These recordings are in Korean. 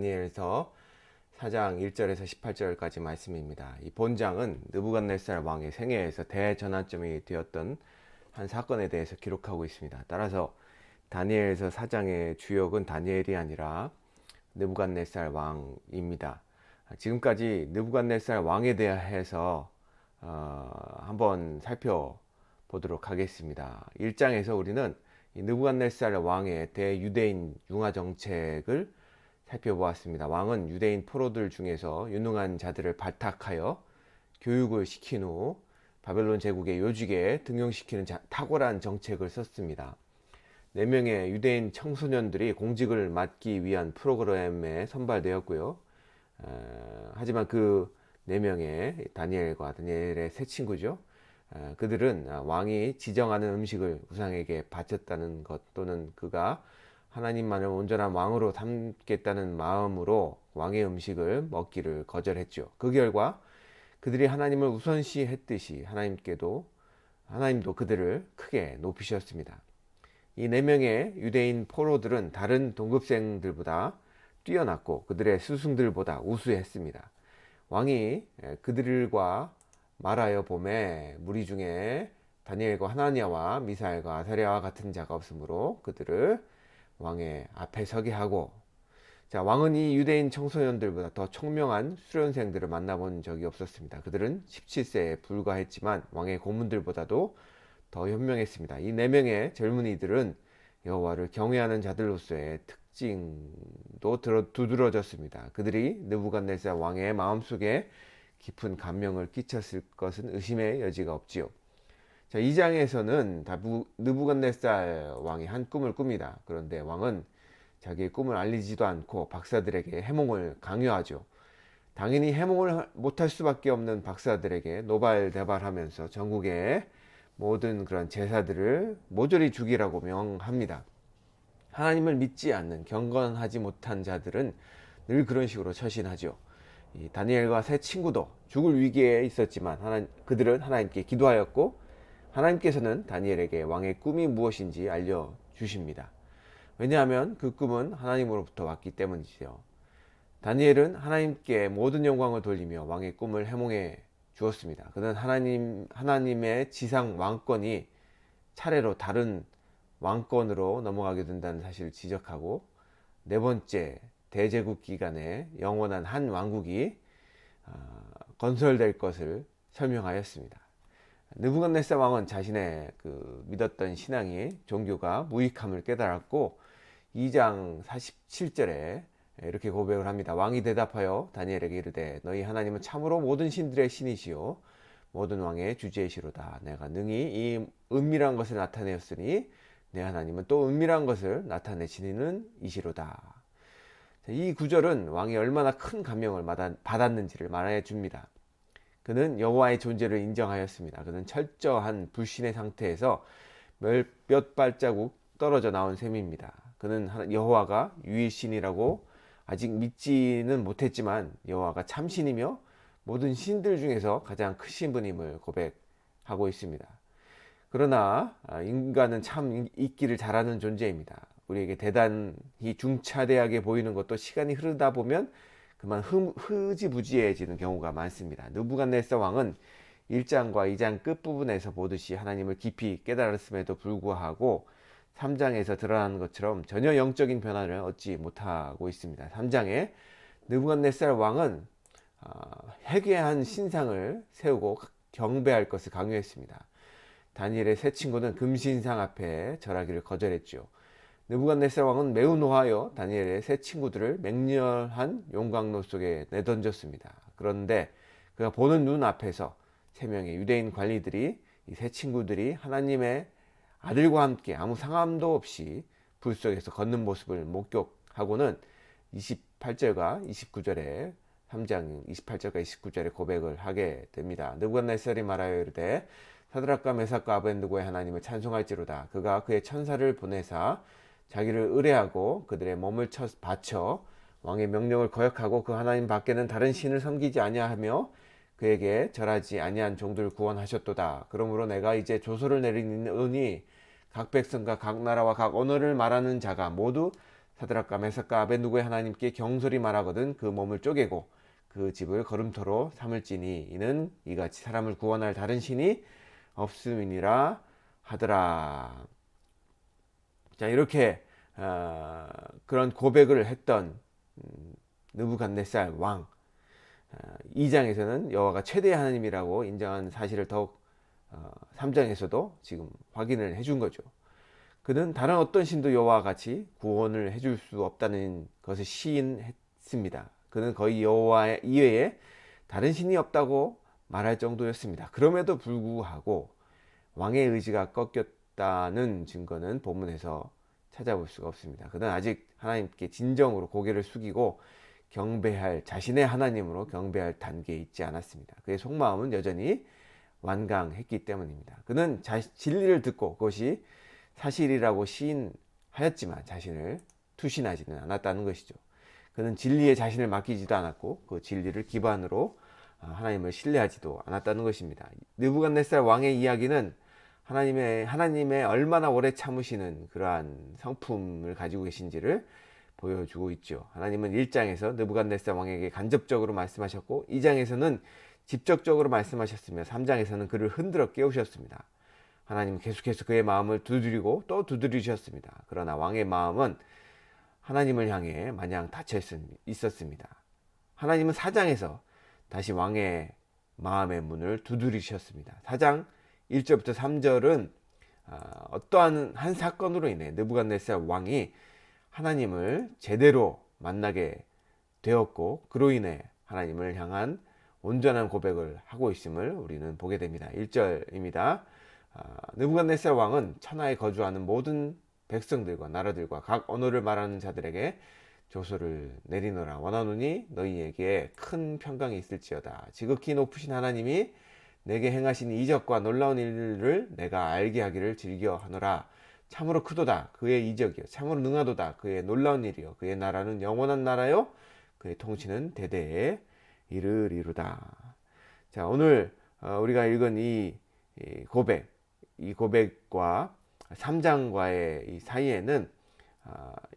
다니엘서 4장 1절에서 18절까지 말씀입니다. 이 본장은 느부갓네살 왕의 생애에서 대전환점이 되었던 한 사건에 대해서 기록하고 있습니다. 따라서 다니엘서 4장의 주역은 다니엘이 아니라 느부갓네살 왕입니다. 지금까지 느부갓네살 왕에 대해서 한번 살펴보도록 하겠습니다. 1장에서 우리는 이 느부갓네살 왕의 대유대인 융화 정책을 살펴보았습니다. 왕은 유대인 포로들 중에서 유능한 자들을 발탁하여 교육을 시킨 후 바벨론 제국의 요직에 등용시키는 탁월한 정책을 썼습니다. 4명의 유대인 청소년들이 공직을 맡기 위한 프로그램에 선발되었고요. 하지만 그 4명의 다니엘과 다니엘의 세 친구죠. 그들은 왕이 지정하는 음식을 우상에게 바쳤다는 것, 또는 그가 하나님만을 온전한 왕으로 삼겠다는 마음으로 왕의 음식을 먹기를 거절했죠. 그 결과 그들이 하나님을 우선시했듯이 하나님도 그들을 크게 높이셨습니다. 이 4명의 유대인 포로들은 다른 동급생들보다 뛰어났고 그들의 스승들보다 우수했습니다. 왕이 그들과 말하여 보매 무리 중에 다니엘과 하나니아와 미사엘과 아사랴와 같은 자가 없으므로 그들을 왕의 앞에 서게 하고, 왕은 이 유대인 청소년들보다 더 총명한 수련생들을 만나본 적이 없었습니다. 그들은 17세에 불과했지만 왕의 고문들보다도 더 현명했습니다. 이 4명의 젊은이들은 여호와를 경외하는 자들로서의 특징도 두드러졌습니다. 그들이 느부갓네살 왕의 마음속에 깊은 감명을 끼쳤을 것은 의심의 여지가 없지요. 2장에서는 느부갓네살 왕이 한 꿈을 꿉니다. 그런데 왕은 자기의 꿈을 알리지도 않고 박사들에게 해몽을 강요하죠. 당연히 해몽을 못할 수밖에 없는 박사들에게 노발대발하면서 전국의 모든 그런 제사들을 모조리 죽이라고 명합니다. 하나님을 믿지 않는 경건하지 못한 자들은 늘 그런 식으로 처신하죠. 이 다니엘과 세 친구도 죽을 위기에 있었지만 그들은 하나님께 기도하였고 하나님께서는 다니엘에게 왕의 꿈이 무엇인지 알려주십니다. 왜냐하면 그 꿈은 하나님으로부터 왔기 때문이지요. 다니엘은 하나님께 모든 영광을 돌리며 왕의 꿈을 해몽해 주었습니다. 그는 하나님의 지상 왕권이 차례로 다른 왕권으로 넘어가게 된다는 사실을 지적하고, 4번째 대제국 기간에 영원한 한 왕국이 건설될 것을 설명하였습니다. 느부갓네살 왕은 자신의 믿었던 신앙이 종교가 무익함을 깨달았고 2장 47절에 이렇게 고백을 합니다. 왕이 대답하여 다니엘에게 이르되 너희 하나님은 참으로 모든 신들의 신이시요 모든 왕의 주제이시로다. 내가 능히 이 은밀한 것을 나타내었으니 내 하나님은 또 은밀한 것을 나타내시는 이시로다. 이 구절은 왕이 얼마나 큰 감명을 받았는지를 말해 줍니다. 그는 여호와의 존재를 인정하였습니다. 그는 철저한 불신의 상태에서 몇 발자국 떨어져 나온 셈입니다. 그는 여호와가 유일신이라고 아직 믿지는 못했지만 여호와가 참신이며 모든 신들 중에서 가장 크신 분임을 고백하고 있습니다. 그러나 인간은 참 잊기를 잘하는 존재입니다. 우리에게 대단히 중차대하게 보이는 것도 시간이 흐르다 보면 그만 흐지부지해지는 경우가 많습니다. 느부갓네살 왕은 1장과 2장 끝부분에서 보듯이 하나님을 깊이 깨달았음에도 불구하고 3장에서 드러나는 것처럼 전혀 영적인 변화를 얻지 못하고 있습니다. 3장에 느부갓네살 왕은 회개한 신상을 세우고 경배할 것을 강요했습니다. 다니엘의 세 친구는 금신상 앞에 절하기를 거절했죠. 느부갓네살 왕은 매우 노하여 다니엘의 세 친구들을 맹렬한 용광로 속에 내던졌습니다. 그런데 그가 보는 눈 앞에서 3명의 유대인 관리들이 이 세 친구들이 하나님의 아들과 함께 아무 상함도 없이 불 속에서 걷는 모습을 목격하고는 28절과 29절에 3장 28절과 29절에 고백을 하게 됩니다. 느부갓네살이 말하여 이르되 사드락과 메삭과 아벤느고의 하나님을 찬송할지로다. 그가 그의 천사를 보내사 자기를 의뢰하고 그들의 몸을 바쳐 왕의 명령을 거역하고 그 하나님 밖에는 다른 신을 섬기지 아니하며 그에게 절하지 아니한 종들을 구원하셨도다. 그러므로 내가 이제 조서를 내리니 각 백성과 각 나라와 각 언어를 말하는 자가 모두 사드락과 메삭과 아벤누고의 하나님께 경솔히 말하거든 그 몸을 쪼개고 그 집을 거름토로 삼을지니 이는 이같이 사람을 구원할 다른 신이 없음이니라 하더라. 자, 이렇게 그런 고백을 했던 느부갓네살 왕, 2장에서는 여호와가 최대 하나님이라고 인정한 사실을 더욱 3장에서도 지금 확인을 해준 거죠. 그는 다른 어떤 신도 여호와와 같이 구원을 해줄 수 없다는 것을 시인했습니다. 그는 거의 여호와 이외에 다른 신이 없다고 말할 정도였습니다. 그럼에도 불구하고 왕의 의지가 꺾였다는 증거는 본문에서 찾아볼 수가 없습니다. 그는 아직 하나님께 진정으로 고개를 숙이고 경배할, 자신의 하나님으로 경배할 단계에 있지 않았습니다. 그의 속마음은 여전히 완강했기 때문입니다. 그는 진리를 듣고 그것이 사실이라고 시인하였지만 자신을 투신하지는 않았다는 것이죠. 그는 진리에 자신을 맡기지도 않았고 그 진리를 기반으로 하나님을 신뢰하지도 않았다는 것입니다. 느부갓네살 왕의 이야기는 하나님의 얼마나 오래 참으시는 그러한 성품을 가지고 계신지를 보여주고 있죠. 하나님은 1장에서 느부갓네살 왕에게 간접적으로 말씀하셨고 2장에서는 직접적으로 말씀하셨으며 3장에서는 그를 흔들어 깨우셨습니다. 하나님은 계속해서 그의 마음을 두드리고 또 두드리셨습니다. 그러나 왕의 마음은 하나님을 향해 마냥 닫혀 있었습니다. 하나님은 4장에서 다시 왕의 마음의 문을 두드리셨습니다. 4장 1절부터 3절은 어떠한 한 사건으로 인해 느부갓네살 왕이 하나님을 제대로 만나게 되었고 그로 인해 하나님을 향한 온전한 고백을 하고 있음을 우리는 보게 됩니다. 1절입니다. 느부갓네살 왕은 천하에 거주하는 모든 백성들과 나라들과 각 언어를 말하는 자들에게 조서를 내리노라. 원하노니 너희에게 큰 평강이 있을지어다. 지극히 높으신 하나님이 내게 행하신 이적과 놀라운 일을 내가 알게 하기를 즐겨하노라. 참으로 크도다 그의 이적이요 참으로 능하도다 그의 놀라운 일이요 그의 나라는 영원한 나라요 그의 통치는 대대에 이르리로다. 자, 오늘 우리가 읽은 이 고백과 3장과의 이 사이에는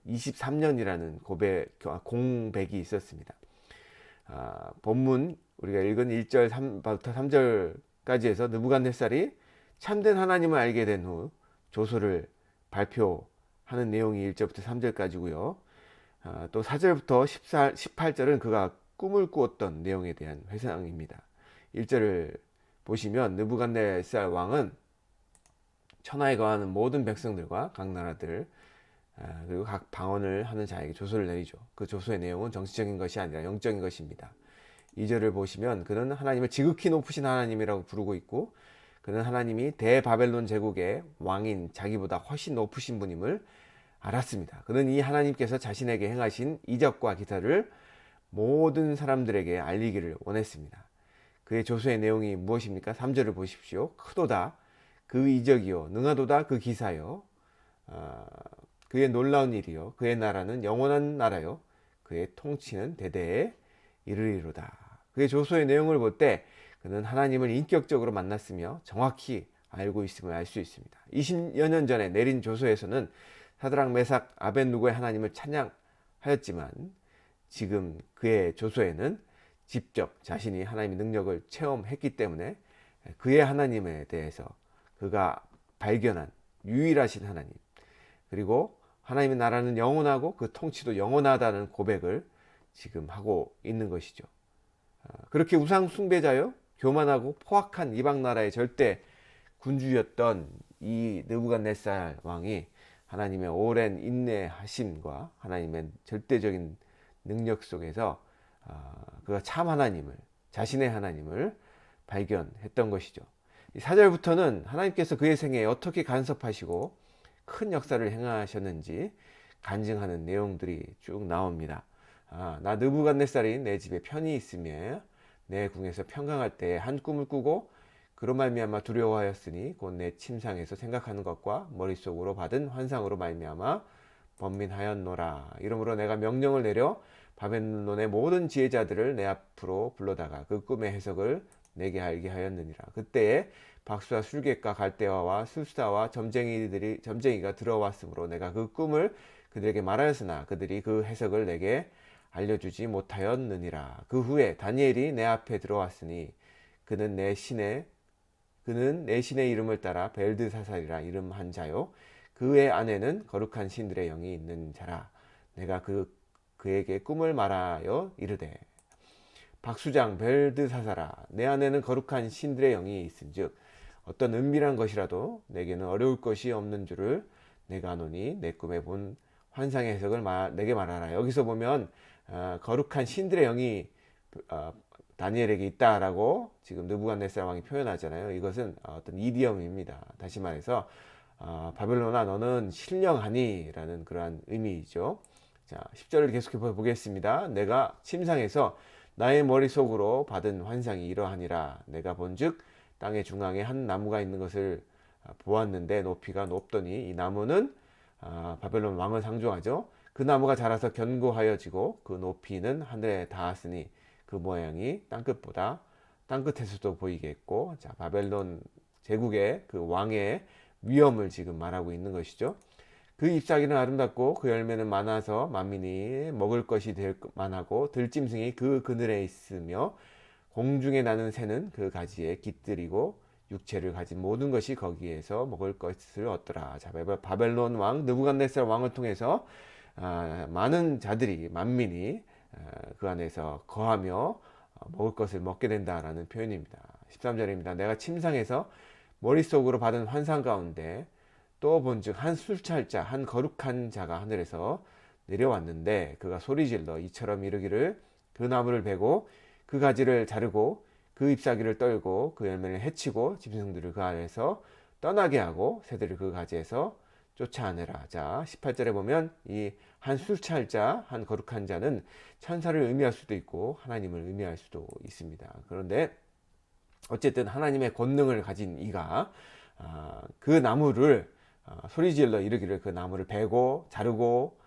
23년이라는 공백이 있었습니다. 본문 우리가 읽은 1절부터 3절까지 해서 느부갓네살이 참된 하나님을 알게 된 후 조서를 발표하는 내용이 1절부터 3절까지고요. 또 4절부터 18절은 그가 꿈을 꾸었던 내용에 대한 회상입니다. 1절을 보시면 느부갓네살 왕은 천하에 거하는 모든 백성들과 각 나라들 그리고 각 방언을 하는 자에게 조서를 내리죠. 그 조서의 내용은 정치적인 것이 아니라 영적인 것입니다. 2절을 보시면 그는 하나님을 지극히 높으신 하나님이라고 부르고 있고 그는 하나님이 대바벨론 제국의 왕인 자기보다 훨씬 높으신 분임을 알았습니다. 그는 이 하나님께서 자신에게 행하신 이적과 기사를 모든 사람들에게 알리기를 원했습니다. 그의 조서의 내용이 무엇입니까? 3절을 보십시오. 크도다 그 이적이요 능하도다 그 기사요 그의 놀라운 일이요 그의 나라는 영원한 나라요 그의 통치는 대대에 이르리로다. 그의 조서의 내용을 볼 때 그는 하나님을 인격적으로 만났으며 정확히 알고 있음을 알 수 있습니다. 20여 년 전에 내린 조서에서는 사드락 메삭 아벤누고의 하나님을 찬양하였지만 지금 그의 조서에는 직접 자신이 하나님의 능력을 체험했기 때문에 그의 하나님에 대해서 그가 발견한 유일하신 하나님 그리고 하나님의 나라는 영원하고 그 통치도 영원하다는 고백을 지금 하고 있는 것이죠. 그렇게 우상 숭배자요 교만하고 포악한 이방 나라의 절대 군주였던 이 느부갓네살 왕이 하나님의 오랜 인내하심과 하나님의 절대적인 능력 속에서 그가 참 하나님을 자신의 하나님을 발견했던 것이죠. 4절부터는 하나님께서 그의 생애에 어떻게 간섭하시고 큰 역사를 행하셨는지 간증하는 내용들이 쭉 나옵니다. 나 느부갓네살이 내 집에 편히 있으며 내 궁에서 평강할 때에 한 꿈을 꾸고 그로 말미암아 두려워하였으니 곧 내 침상에서 생각하는 것과 머릿속으로 받은 환상으로 말미암아 번민하였노라. 이러므로 내가 명령을 내려 바벨론의 모든 지혜자들을 내 앞으로 불러다가 그 꿈의 해석을 내게 알게 하였느니라. 그때에 박수와 술객과 갈대아와 술사와 점쟁이가 들어왔으므로 내가 그 꿈을 그들에게 말하였으나 그들이 그 해석을 내게 알려주지 못하였느니라. 그 후에 다니엘이 내 앞에 들어왔으니 그는 내 신의 이름을 따라 벨드사살이라 이름한 자요 그의 안에는 거룩한 신들의 영이 있는 자라. 내가 그에게 꿈을 말하여 이르되 박수장 벨드사살아, 내 안에는 거룩한 신들의 영이 있은즉 어떤 은밀한 것이라도 내게는 어려울 것이 없는 줄을 내가 아노니 내 꿈에 본 환상의 해석을 내게 말하라. 여기서 보면 거룩한 신들의 영이 다니엘에게 있다라고 지금 느부갓네살 왕이 표현하잖아요. 이것은 어떤 이디엄입니다. 다시 말해서 바벨론아 너는 신령하니 라는 그러한 의미이죠. 자, 10절을 계속해 보겠습니다. 내가 침상에서 나의 머릿속으로 받은 환상이 이러하니라. 내가 본즉 땅의 중앙에 한 나무가 있는 것을 보았는데 높이가 높더니 이 나무는 바벨론 왕을 상징하죠. 그 나무가 자라서 견고하여지고 그 높이는 하늘에 닿았으니 그 모양이 땅끝에서도 보이겠고, 자, 바벨론 제국의 그 왕의 위엄을 지금 말하고 있는 것이죠. 그 잎사귀는 아름답고 그 열매는 많아서 만민이 먹을 것이 될 만하고 들짐승이 그 그늘에 있으며 공중에 나는 새는 그 가지에 깃들이고 육체를 가진 모든 것이 거기에서 먹을 것을 얻더라. 자, 바벨론 왕 느부갓네살 왕을 통해서 많은 자들이 만민이 그 안에서 거하며 먹을 것을 먹게 된다라는 표현입니다. 13절입니다. 내가 침상에서 머릿속으로 받은 환상 가운데 또 본즉 한 술찰자 한 거룩한 자가 하늘에서 내려왔는데 그가 소리질러 이처럼 이르기를 그 나무를 베고 그 가지를 자르고 그 잎사귀를 떨고 그 열매를 해치고 짐승들을 그 안에서 떠나게 하고 새들을 그 가지에서 쫓아내라. 자, 18절에 보면 이 한 술찰자 한 거룩한 자는 천사를 의미할 수도 있고 하나님을 의미할 수도 있습니다. 그런데 어쨌든 하나님의 권능을 가진 이가 그 나무를 소리질러 이르기를 그 나무를 베고 자르고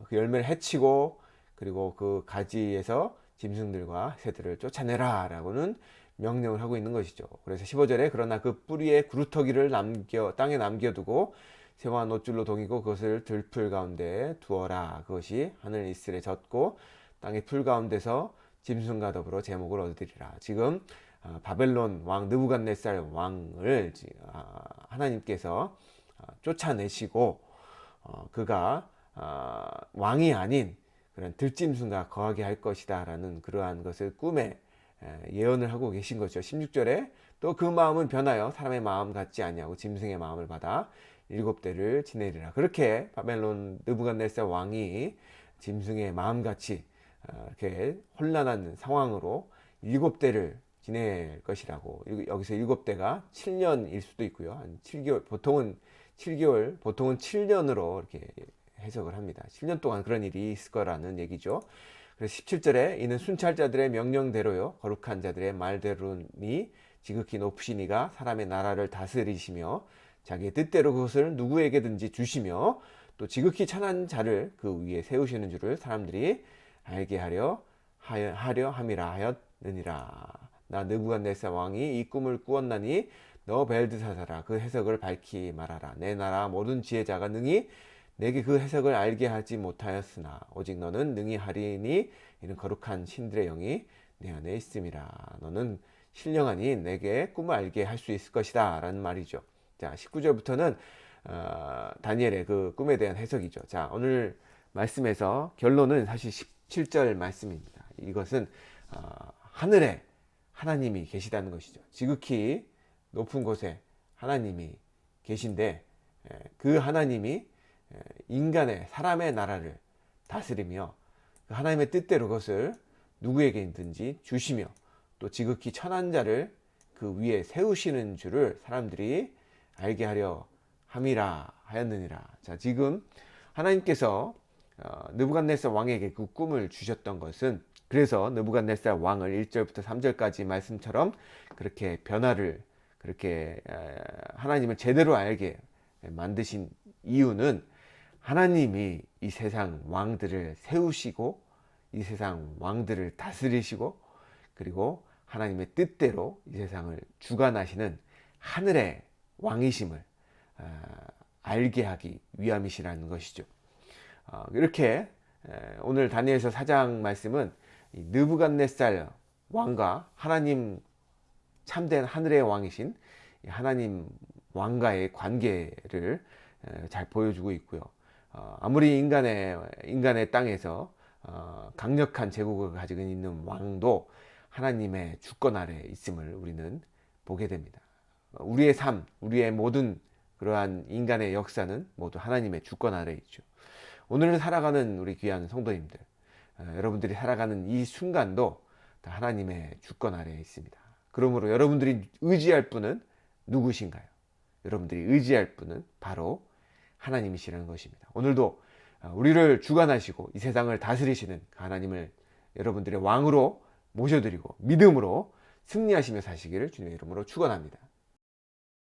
그 열매를 해치고 그리고 그 가지에서 짐승들과 새들을 쫓아내라 라고는 명령을 하고 있는 것이죠. 그래서 15절에 그러나 그 뿌리에 구루터기를 땅에 남겨두고 새와 노줄로 동이고 그것을 들풀 가운데 두어라. 그것이 하늘 이슬에 젖고 땅의 풀 가운데서 짐승과 더불어 제목을 얻으리라. 지금 바벨론 왕 느부갓네살 왕을 하나님께서 쫓아내시고 그가 왕이 아닌 그런 들짐승과 거하게 할 것이다 라는 그러한 것을 꿈에 예언을 하고 계신 거죠. 16절에 또 그 마음은 변하여 사람의 마음 같지 아니하고 짐승의 마음을 받아 7대를 지내리라. 그렇게 바벨론 느부갓네살 왕이 짐승의 마음같이 이렇게 혼란한 상황으로 7대를 지낼 것이라고. 여기서 7대가 7년일 수도 있고요. 한 7개월, 보통은 7개월, 보통은 7년으로 이렇게 해석을 합니다. 7년 동안 그런 일이 있을 거라는 얘기죠. 그래서 17절에 이는 순찰자들의 명령대로요 거룩한 자들의 말대로니 지극히 높으신 이가 사람의 나라를 다스리시며 자기의 뜻대로 그것을 누구에게든지 주시며 또 지극히 천한 자를 그 위에 세우시는 줄을 사람들이 알게 하려 함이라 하였느니라. 나 느부갓네살 왕이 이 꿈을 꾸었나니 너 벨드사살아 그 해석을 밝히 말하라. 내 나라 모든 지혜자가 능히 내게 그 해석을 알게 하지 못하였으나 오직 너는 능히 하리니 이는 거룩한 신들의 영이 내 안에 있음이라. 너는 신령하니 내게 꿈을 알게 할 수 있을 것이다 라는 말이죠. 자, 19절부터는 다니엘의 그 꿈에 대한 해석이죠. 자, 오늘 말씀에서 결론은 사실 17절 말씀입니다. 이것은 하늘에 하나님이 계시다는 것이죠. 지극히 높은 곳에 하나님이 계신데 그 하나님이 인간의 사람의 나라를 다스리며 그 하나님의 뜻대로 그것을 누구에게든지 주시며 또 지극히 천한 자를 그 위에 세우시는 줄을 사람들이 알게 하려 함이라 하였느니라. 자, 지금 하나님께서 느부갓네살 왕에게 그 꿈을 주셨던 것은 그래서 느부갓네살 왕을 1절부터 3절까지 말씀처럼 그렇게 변화를 그렇게 하나님을 제대로 알게 만드신 이유는 하나님이 이 세상 왕들을 세우시고 이 세상 왕들을 다스리시고 그리고 하나님의 뜻대로 이 세상을 주관하시는 하늘의 왕이심을 알게 하기 위함이시라는 것이죠. 이렇게 오늘 다니엘서 4장 말씀은 이 느부갓네살 왕과 하나님 참된 하늘의 왕이신 하나님 왕과의 관계를 잘 보여주고 있고요. 아무리 인간의 땅에서 강력한 제국을 가지고 있는 왕도 하나님의 주권 아래 있음을 우리는 보게 됩니다. 우리의 삶, 우리의 모든 그러한 인간의 역사는 모두 하나님의 주권 아래 있죠. 오늘 살아가는 우리 귀한 성도님들, 여러분들이 살아가는 이 순간도 다 하나님의 주권 아래에 있습니다. 그러므로 여러분들이 의지할 분은 누구신가요? 여러분들이 의지할 분은 바로 하나님이시라는 것입니다. 오늘도 우리를 주관하시고 이 세상을 다스리시는 하나님을 여러분들의 왕으로 모셔드리고 믿음으로 승리하시며 사시기를 주님의 이름으로 축원합니다.